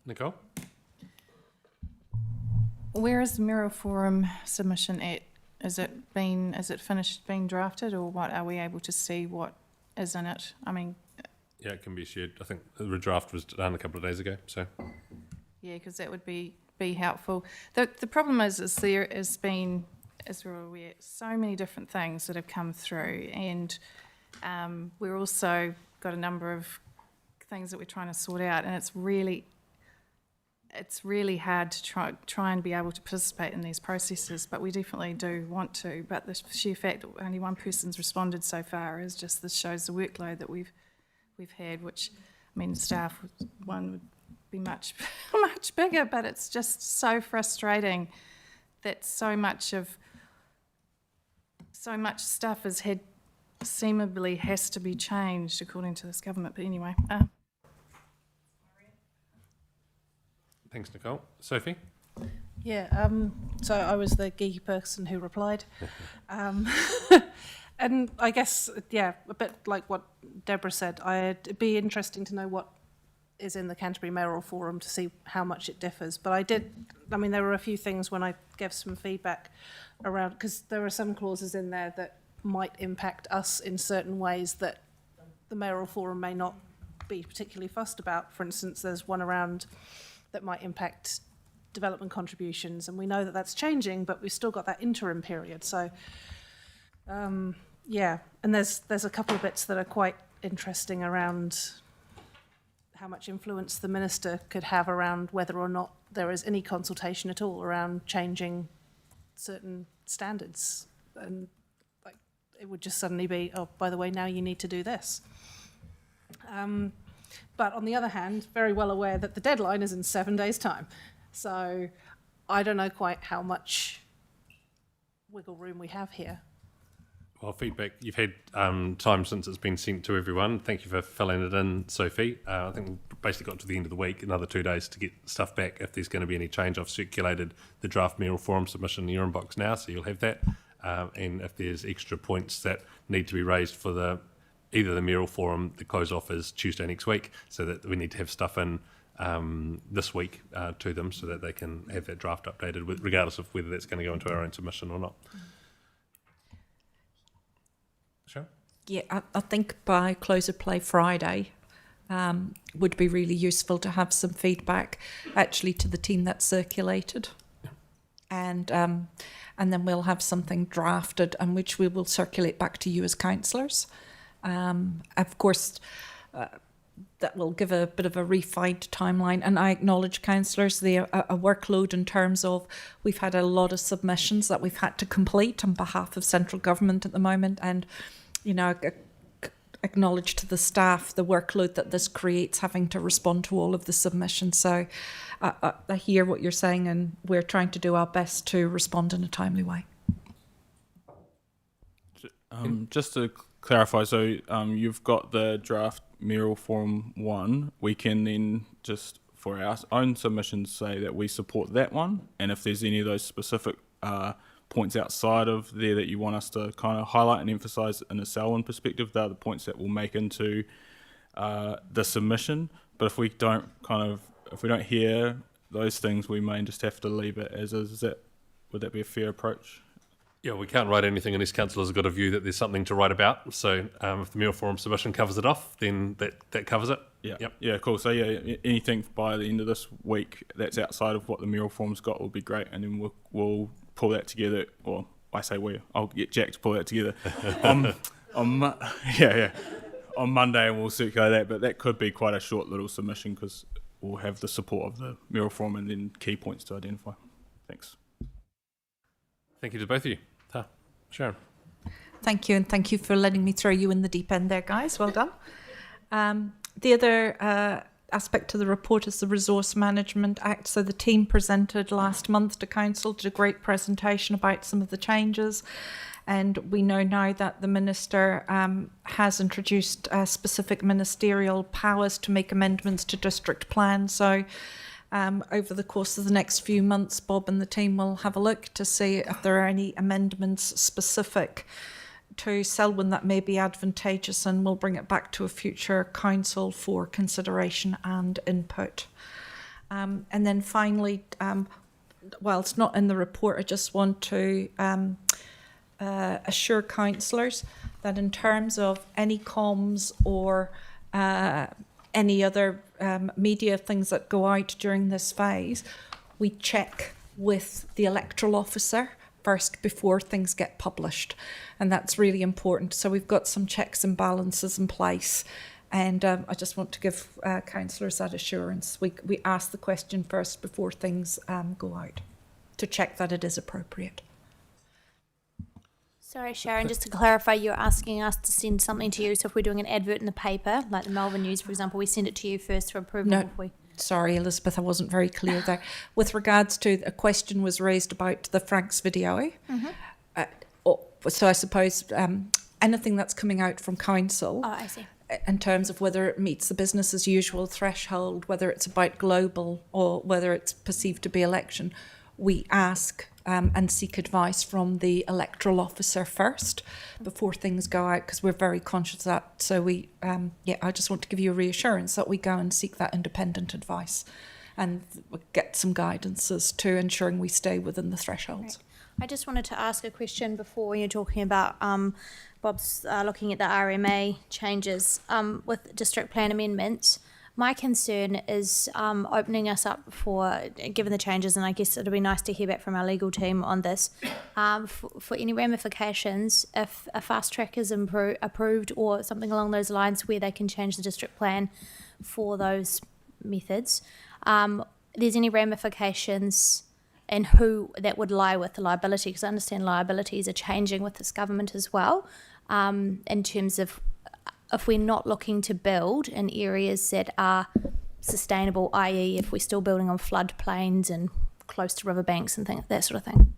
Nicole? Where is the Mayoral Forum submission at? Is it finished being drafted, or what? Are we able to see what is in it? I mean, Yeah, it can be shared. I think the draft was done a couple of days ago. So yeah, because that would be helpful. The problem is there has been, as we're aware, so many different things that have come through, and we're also got a number of things that we're trying to sort out, and it's really hard to try and be able to participate in these processes, but we definitely do want to. But the sheer fact that only one person's responded so far is just, this shows the workload that we've had, which, I mean, staff one would be much bigger, but it's just so frustrating that so much stuff seemingly has to be changed according to this government. But anyway. Thanks, Nicole. Sophie? Yeah, so I was the geeky person who replied. And I guess, yeah, a bit like what Deborah said, it'd be interesting to know what is in the Canterbury Mayoral Forum to see how much it differs. But there were a few things when I gave some feedback around, because there are some clauses in there that might impact us in certain ways that the Mayoral Forum may not be particularly fussed about. For instance, there's one around that might impact development contributions, and we know that that's changing, but we've still got that interim period. So, yeah, and there's a couple of bits that are quite interesting around how much influence the minister could have around whether or not there is any consultation at all around changing certain standards, and like it would just suddenly be, oh, by the way, now you need to do this. But on the other hand, very well aware that the deadline is in 7 days' time. So I don't know quite how much wiggle room we have here. Well, feedback, you've had time since it's been sent to everyone. Thank you for filling it in, Sophie. I think we've basically got to the end of the week, another 2 days to get stuff back. If there's going to be any change, I've circulated the draft Mayoral Forum submission in your inbox now, so you'll have that. And if there's extra points that need to be raised for either the Mayoral Forum, the close-off is Tuesday next week, so that we need to have stuff in this week to them so that they can have that draft updated, regardless of whether that's going to go into our own submission or not. Sure. Yeah, I think by close of play Friday would be really useful to have some feedback actually to the team that circulated. And then we'll have something drafted and which we will circulate back to you as councillors. Of course, that will give a bit of a refined timeline. And I acknowledge, councillors, a workload in terms of we've had a lot of submissions that we've had to complete on behalf of central government at the moment. And, you know, acknowledge to the staff the workload that this creates, having to respond to all of the submissions. So I hear what you're saying, and we're trying to do our best to respond in a timely way. Just to clarify, so you've got the draft Mayoral Forum 1. We can then just, for our own submissions, say that we support that one, and if there's any of those specific points outside of there that you want us to kind of highlight and emphasise in a Selwyn perspective, they're the points that we'll make into the submission. But if we don't hear those things, we may just have to leave it as is. Would that be a fair approach? Yeah, we can't write anything unless councillors have got a view that there's something to write about. So if the Mayoral Forum submission covers it off, then that covers it. Yeah. Yep. Yeah, cool. So yeah, anything by the end of this week that's outside of what the Mayoral Forum's got will be great, and then we'll pull that together. Or I say I'll get Jack to pull that together on Monday, and we'll circulate that. But that could be quite a short little submission because we'll have the support of the Mayoral Forum and then key points to identify. Thanks. Thank you to both of you. Sharon. Thank you, and thank you for letting me throw you in the deep end there, guys. Well done. The other aspect of the report is the Resource Management Act. So the team presented last month to Council, did a great presentation about some of the changes. And we know now that the Minister has introduced specific ministerial powers to make amendments to district plans. So over the course of the next few months, Bob and the team will have a look to see if there are any amendments specific to Selwyn that may be advantageous, and we'll bring it back to a future council for consideration and input. And then finally, while it's not in the report, I just want to assure councillors that in terms of any comms or any other media things that go out during this phase, we check with the electoral officer first before things get published, and that's really important. So we've got some checks and balances in place And I just want to give councillors that assurance. We ask the question first before things go out to check that it is appropriate. Sorry, Sharon, just to clarify, you're asking us to send something to you. So if we're doing an advert in the paper, like the Melbourne News, for example, we send it to you first for approval. No, before we... sorry, Elizabeth, I wasn't very clear there. With regards to a question was raised about the Frank's video. So I suppose anything that's coming out from council. Oh, I see. In terms of whether it meets the business as usual threshold, whether it's about global or whether it's perceived to be election, we ask and seek advice from the electoral officer first before things go out, because we're very conscious of that. So we, I just want to give you a reassurance that we go and seek that independent advice and get some guidance as to ensuring we stay within the thresholds. Right. I just wanted to ask a question before you're talking about Bob's looking at the RMA changes with district plan amendments. My concern is opening us up for, given the changes, and I guess it'll be nice to hear back from our legal team on this, for any ramifications if a fast track is approved or something along those lines where they can change the district plan for those methods. There's any ramifications and who that would lie with the liability, because I understand liabilities are changing with this government as well, in terms of if we're not looking to build in areas that are sustainable, i.e. if we're still building on floodplains and close to riverbanks and things, that sort of thing.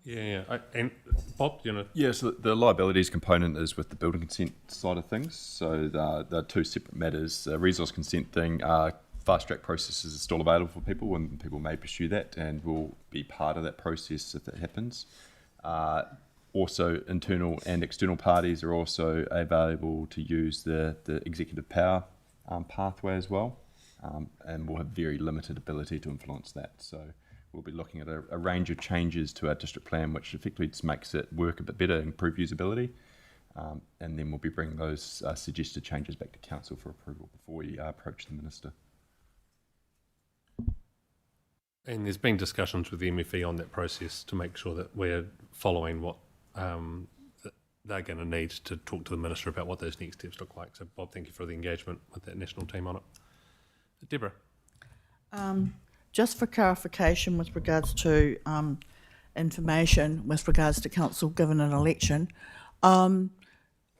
And Bob, you know? Yes, the liabilities component is with the building consent side of things. So they're two separate matters. The resource consent thing, fast track processes are still available for people, and people may pursue that and will be part of that process if it happens. Also, internal and external parties are also available to use the executive power pathway as well, and will have very limited ability to influence that. So we'll be looking at a range of changes to our district plan, which effectively just makes it work a bit better, improve usability, and then we'll be bringing those suggested changes back to council for approval before we approach the minister. And there's been discussions with the MFE on that process to make sure that we're following what they're going to need to talk to the minister about what those next steps look like. So, Bob, thank you for the engagement with that national team on it. Deborah. Just for clarification with regards to information with regards to council given an election,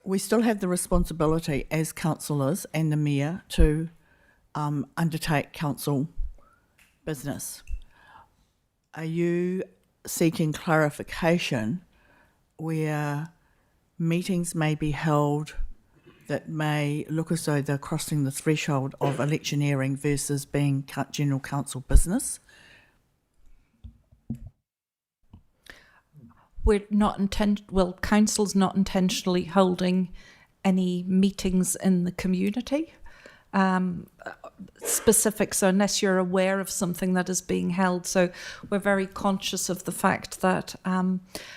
we still have the responsibility as councillors and the mayor to undertake council business. Are you seeking clarification where meetings may be held that may look as though they're crossing the threshold of electioneering versus being general council business? Council's not intentionally holding any meetings in the community. Specifics, unless you're aware of something that is being held. So we're very conscious of the fact that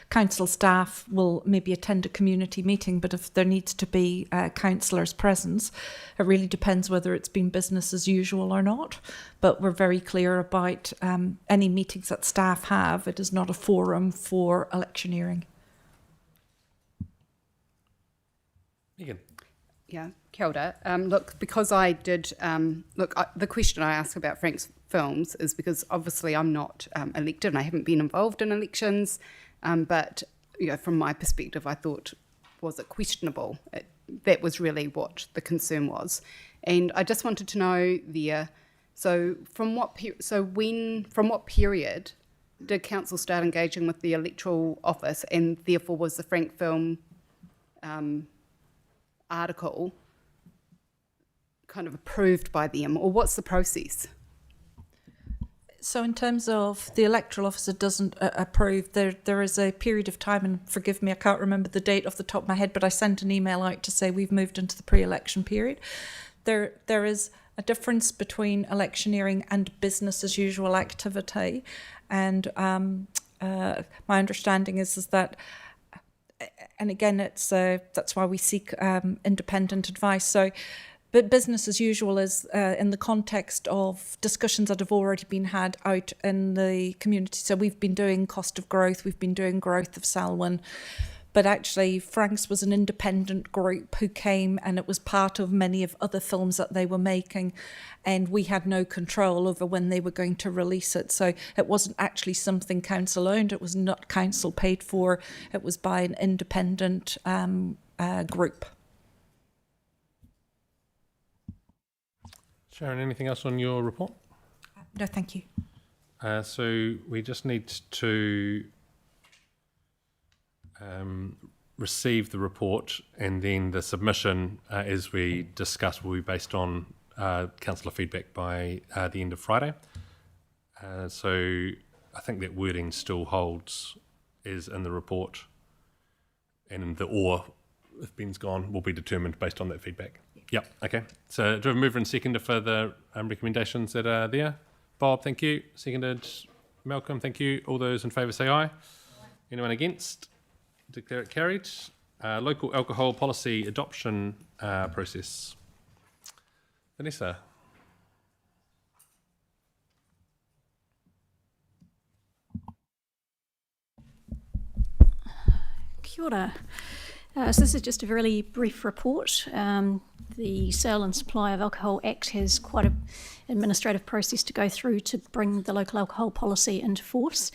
council staff will maybe attend a community meeting, but if there needs to be councillors' presence, it really depends whether it's been business as usual or not. But we're very clear about any meetings that staff have. It is not a forum for electioneering. Megan. Yeah, kia ora. Look, because I did, the question I asked about Frank's Films is because obviously I'm not elected and I haven't been involved in elections, but from my perspective, I thought, was it questionable? That was really what the concern was. And I just wanted to know from what period did council start engaging with the electoral office, and therefore was the Frank Film article kind of approved by them, or what's the process? So in terms of the electoral officer doesn't approve, there is a period of time, and forgive me, I can't remember the date off the top of my head, but I sent an email out to say we've moved into the pre-election period. There is a difference between electioneering and business as usual activity, and my understanding is that, and again, it's that's why we seek independent advice. So, but business as usual is in the context of discussions that have already been had out in the community. So we've been doing cost of growth, we've been doing growth of Selwyn, but actually Frank's was an independent group who came, and it was part of many of other films that they were making, and we had no control over when they were going to release it. So it wasn't actually something council owned, it was not council paid for, it was by an independent group. Sharon, anything else on your report? No, thank you. So we just need to receive the report, and then the submission, as we discussed, will be based on councillor feedback by the end of Friday. So I think that wording still holds as in the report, and the or, if Ben's gone, will be determined based on that feedback. Yep, okay. So do we have a mover and seconder for the recommendations that are there? Bob, thank you. Seconded. Malcolm, thank you. All those in favour say aye. Anyone against? Declare it carried. Local alcohol policy adoption process. Vanessa. Kia ora. So this is just a really brief report. The Sale and Supply of Alcohol Act has quite an administrative process to go through to bring the local alcohol policy into force.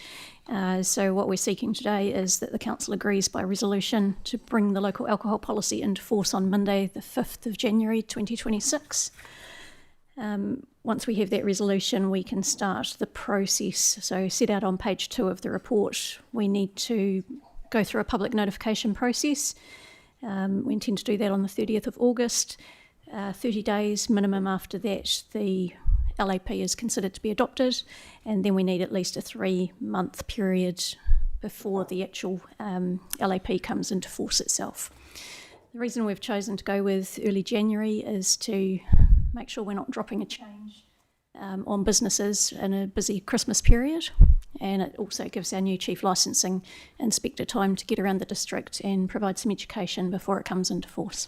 So what we're seeking today is that the Council agrees by resolution to bring the local alcohol policy into force on Monday, the 5th of January 2026. Once we have that resolution, we can start the process. So set out on page 2 of the report, we need to go through a public notification process. We intend to do that on the 30th of August. 30 days minimum after that, the LAP is considered to be adopted, and then we need at least a 3-month period before the actual LAP comes into force itself. The reason we've chosen to go with early January is to make sure we're not dropping a change on businesses in a busy Christmas period, and it also gives our new Chief Licensing Inspector time to get around the district and provide some education before it comes into force.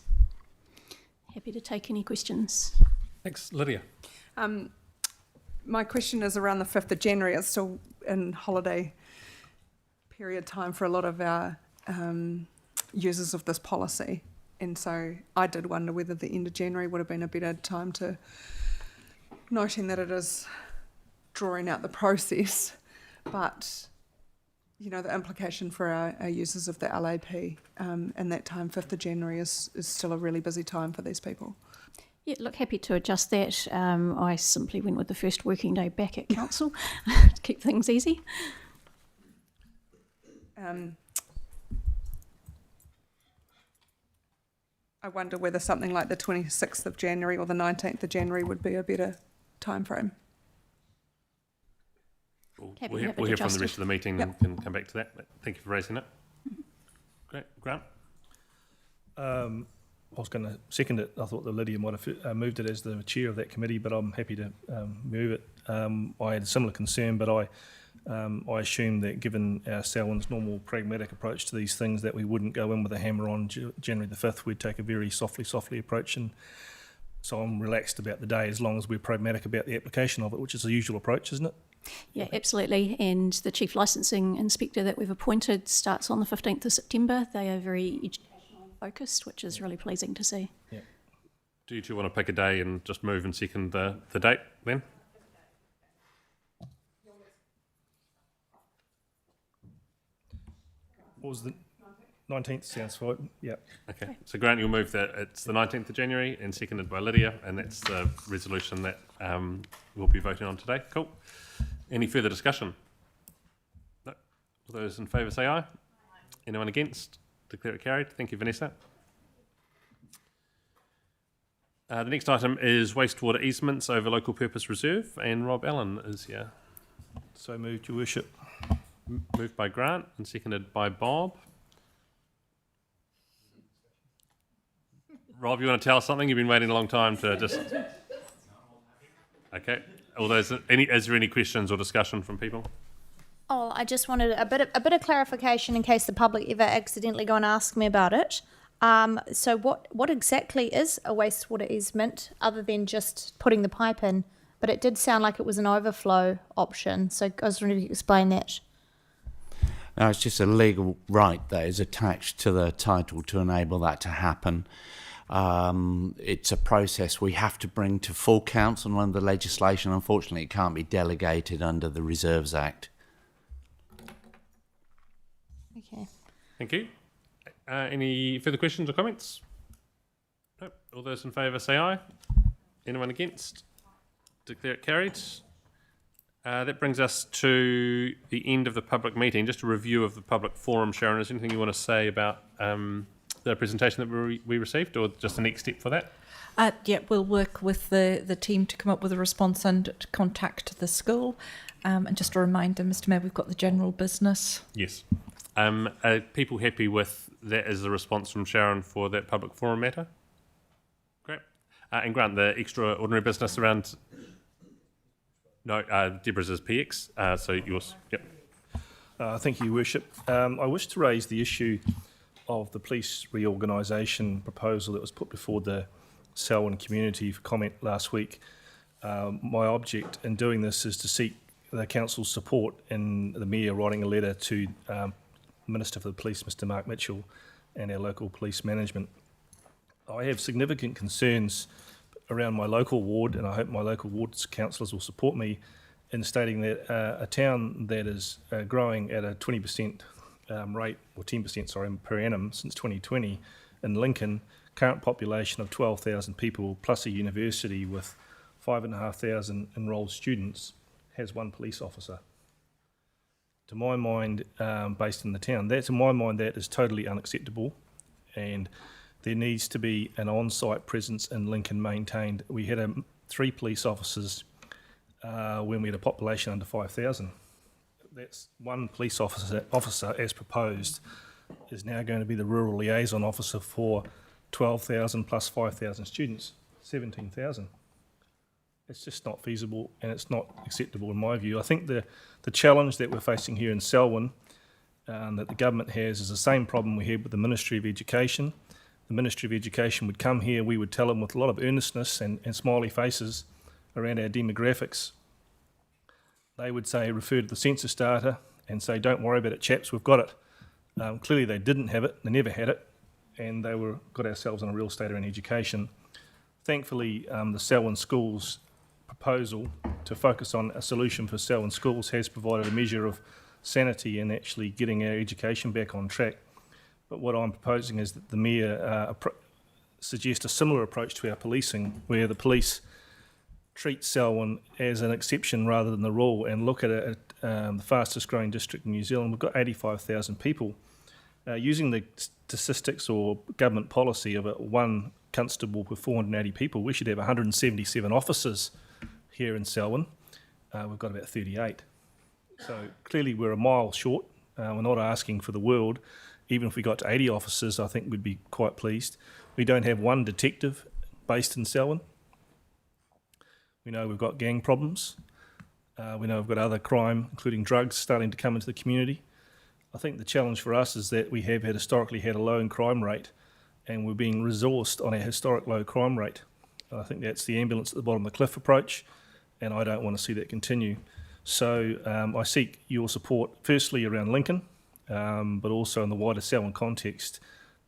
Happy to take any questions. Thanks. Lydia. My question is around the 5th of January. It's still in holiday period time for a lot of our users of this policy. And so I did wonder whether the end of January would have been a better time to, noting that it is drawing out the process, but you know, the implication for our users of the LAP in that time, 5th of January is still a really busy time for these people. Yeah, look, happy to adjust that. I simply went with the first working day back at council to keep things easy. I wonder whether something like the 26th of January or the 19th of January would be a better time frame. We'll hear from the rest of the meeting and can come back to that. But thank you for raising it. Great. Grant? I was going to second it. I thought that Lydia might have moved it as the chair of that committee, but I'm happy to move it. I had a similar concern, but I assumed that given our Selwyn's normal pragmatic approach to these things, that we wouldn't go in with a hammer on January the 5th. We'd take a very softly approach, and so I'm relaxed about the day as long as we're pragmatic about the application of it, which is the usual approach, isn't it? Yeah, absolutely. And the Chief Licensing Inspector that we've appointed starts on the 15th of September. They are very educational focused, which is really pleasing to see. Yeah. Do you two want to pick a day and just move and second the date then? What was the 19th? Sounds fine. Yeah. Okay. So Grant, you'll move that. It's the 19th of January and seconded by Lydia, and that's the resolution that we'll be voting on today. Cool. Any further discussion? No. All those in favour say aye. Anyone against? Declare it carried. Thank you, Vanessa. The next item is wastewater easements over local purpose reserve, and Rob Allen is here. So moved, Your Worship. Moved by Grant and seconded by Bob. Rob, you want to tell us something? You've been waiting a long time to just... Okay. All those, is there any questions or discussion from people? Oh, I just wanted a bit of clarification in case the public ever accidentally go and ask me about it. So what exactly is a wastewater easement other than just putting the pipe in? But it did sound like it was an overflow option. So I was wondering if you could explain that. No, it's just a legal right that is attached to the title to enable that to happen. It's a process we have to bring to full council under the legislation. Unfortunately, it can't be delegated under the Reserves Act. Okay. Thank you. Any further questions or comments? No. All those in favour say aye. Anyone against? Declare it carried. That brings us to the end of the public meeting. Just a review of the public forum. Sharon, is there anything you want to say about the presentation that we received, or just the next step for that? Yeah, we'll work with the team to come up with a response and to contact the school. And just a reminder, Mr Mayor, we've got the general business. Yes. Are people happy with that as the response from Sharon for that public forum matter? Great. And Grant, the extraordinary business around... No, Deborah's is PX, so yours. Yep. Thank you, Your Worship. I wish to raise the issue of the police reorganisation proposal that was put before the Selwyn community for comment last week. My object in doing this is to seek the council's support in the Mayor writing a letter to Minister for the Police, Mr Mark Mitchell, and our local police management. I have significant concerns around my local ward, and I hope my local ward's councillors will support me in stating that a town that is growing at a 20% rate, or 10%, sorry, per annum since 2020, in Lincoln, current population of 12,000 people plus a university with 5,500 enrolled students, has one police officer. To my mind, based in the town, to my mind, that is totally unacceptable, and there needs to be an on-site presence in Lincoln maintained. We had 3 police officers when we had a population under 5,000. That's one police officer as proposed is now going to be the rural liaison officer for 12,000 plus 5,000 students, 17,000. It's just not feasible, and it's not acceptable in my view. I think the challenge that we're facing here in Selwyn that the government has is the same problem we had with the Ministry of Education. The Ministry of Education would come here, we would tell them with a lot of earnestness and smiley faces around our demographics. They would say, refer to the census data and say, don't worry about it, chaps, we've got it. Clearly they didn't have it, they never had it, and they got ourselves in a real state around education. Thankfully, the Selwyn Schools proposal to focus on a solution for Selwyn Schools has provided a measure of sanity in actually getting our education back on track. But what I'm proposing is that the Mayor suggest a similar approach to our policing, where the police treat Selwyn as an exception rather than the rule, and look at it the fastest growing district in New Zealand. We've got 85,000 people. Using the statistics or government policy of one constable per 480 people, we should have 177 officers here in Selwyn. We've got about 38. So clearly we're a mile short. We're not asking for the world. Even if we got to 80 officers, I think we'd be quite pleased. We don't have one detective based in Selwyn. We know we've got gang problems. We know we've got other crime, including drugs, starting to come into the community. I think the challenge for us is that we have historically had a low crime rate, and we're being resourced on our historic low crime rate. I think that's the ambulance at the bottom of the cliff approach, and I don't want to see that continue. So I seek your support, firstly around Lincoln, but also in the wider Selwyn context,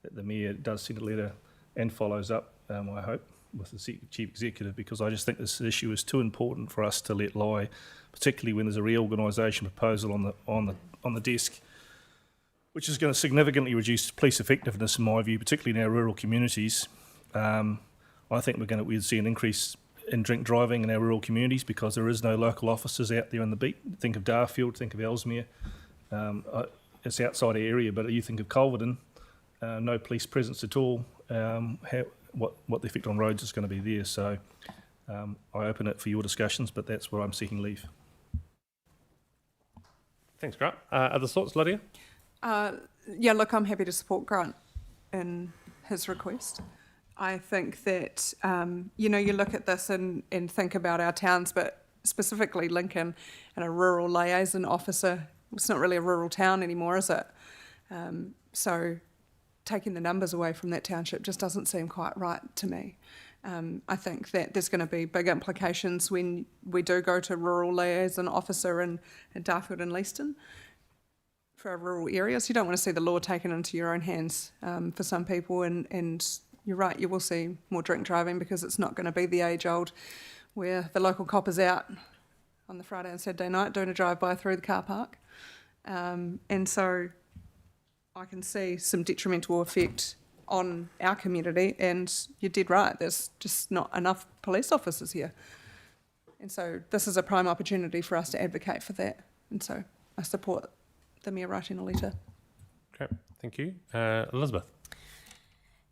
that the Mayor does send a letter and follows up, I hope, with the Chief Executive, because I just think this issue is too important for us to let lie, particularly when there's a reorganisation proposal on the desk, which is going to significantly reduce police effectiveness, in my view, particularly in our rural communities. I think we'd see an increase in drink driving in our rural communities because there is no local officers out there on the beat. Think of Darfield, think of Ellesmere. It's outside our area, but you think of Culverden, no police presence at all. What the effect on roads is going to be there. So I open it for your discussions, but that's where I'm seeking leave. Thanks, Grant. Other thoughts, Lydia? Yeah, look, I'm happy to support Grant in his request. I think that, you look at this and think about our towns, but specifically Lincoln and a rural liaison officer. It's not really a rural town anymore, is it? So taking the numbers away from that township just doesn't seem quite right to me. I think that there's going to be big implications when we do go to rural liaison officer in Darfield and Leeston. for our rural areas. You don't want to see the law taken into your own hands for some people, and you're right, you will see more drink driving because it's not going to be the age old where the local cop is out on the Friday and Saturday night doing a drive-by through the car park. And so I can see some detrimental effect on our community, and you're dead right, there's just not enough police officers here. And so this is a prime opportunity for us to advocate for that. And so I support the Mayor writing a letter. Okay, thank you. Elizabeth?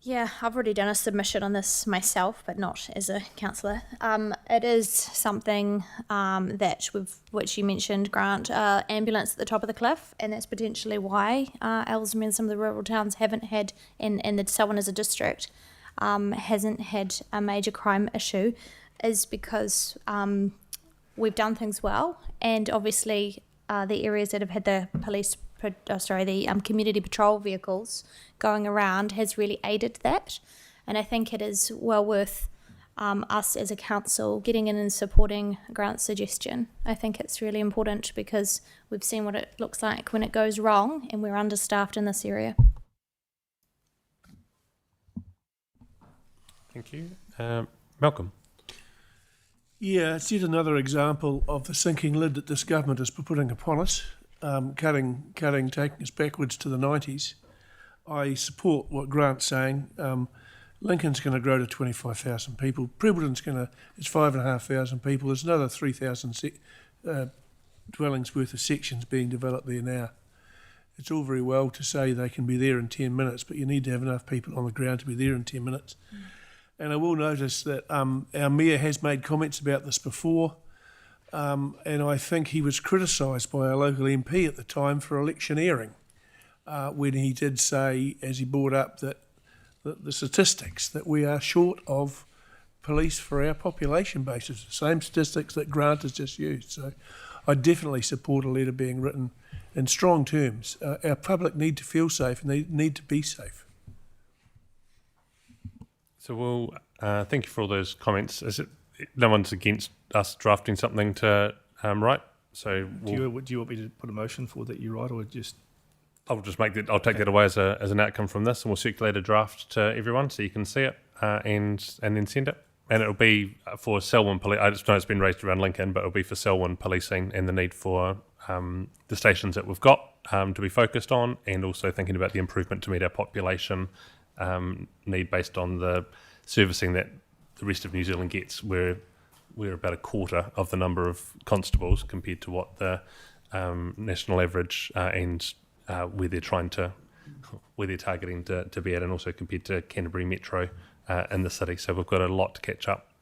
Yeah, I've already done a submission on this myself, but not as a councillor. It is something which you mentioned, Grant, ambulance at the top of the cliff, and that's potentially why Ellesmere and some of the rural towns haven't had, and the Selwyn as a district hasn't had a major crime issue, is because we've done things well, and obviously the areas that have had the community patrol vehicles going around has really aided that. And I think it is well worth us as a council getting in and supporting Grant's suggestion. I think it's really important because we've seen what it looks like when it goes wrong, and we're understaffed in this area. Thank you. Malcolm? Yeah, it's yet another example of the sinking lid that this government is putting upon us, taking us backwards to the 90s. I support what Grant's saying. Lincoln's going to grow to 25,000 people. Prebbleton's it's 5,500 people. There's another 3,000 dwellings worth of sections being developed there now. It's all very well to say they can be there in 10 minutes, but you need to have enough people on the ground to be there in 10 minutes. And I will notice that our Mayor has made comments about this before, and I think he was criticised by our local MP at the time for electioneering when he did say, as he brought up, that the statistics, that we are short of police for our population basis, the same statistics that Grant has just used. So I definitely support a letter being written in strong terms. Our public need to feel safe, and they need to be safe. So we'll thank you for all those comments. No one's against us drafting something to write. So do you want me to put a motion for that you write, or just? I'll just make that. I'll take that away as an outcome from this, and we'll circulate a draft to everyone so you can see it and then send it. And it'll be for Selwyn Police. I just know it's been raised around Lincoln, but it'll be for Selwyn policing and the need for the stations that we've got to be focused on, and also thinking about the improvement to meet our population need based on the servicing that the rest of New Zealand gets. We're about a quarter of the number of constables compared to what the national average and where they're targeting to be at, and also compared to Canterbury Metro in the city. So we've got a lot to catch up.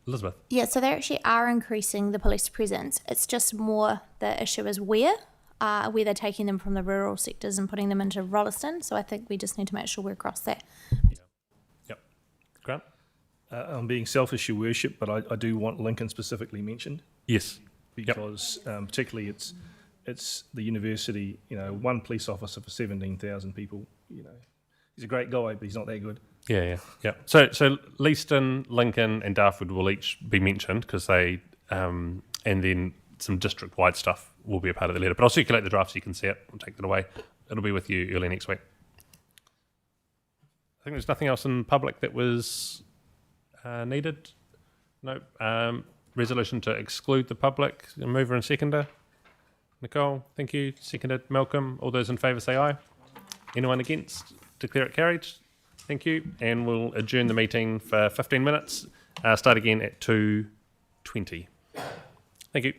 Elizabeth? Yeah, so they actually are increasing the police presence. It's just more the issue is where they're taking them from the rural sectors and putting them into Rolleston. So I think we just need to make sure we're across that. Yep. Grant? I'm being selfish, your worship, but I do want Lincoln specifically mentioned. Yes. Because particularly it's the university, one police officer for 17,000 people, He's a great guy, but he's not that good. Yeah. So Leaston, Lincoln and Dartford will each be mentioned because they, and then some district-wide stuff will be a part of the letter. But I'll circulate the draft so you can see it. I'll take that away. It'll be with you early next week. I think there's nothing else in public that was needed. No. Resolution to exclude the public. A mover and seconder. Nicole, thank you. Seconded. Malcolm. All those in favour say aye. Anyone against? Declare it carried. Thank you. And we'll adjourn the meeting for 15 minutes. Start again at 2:20. Thank you.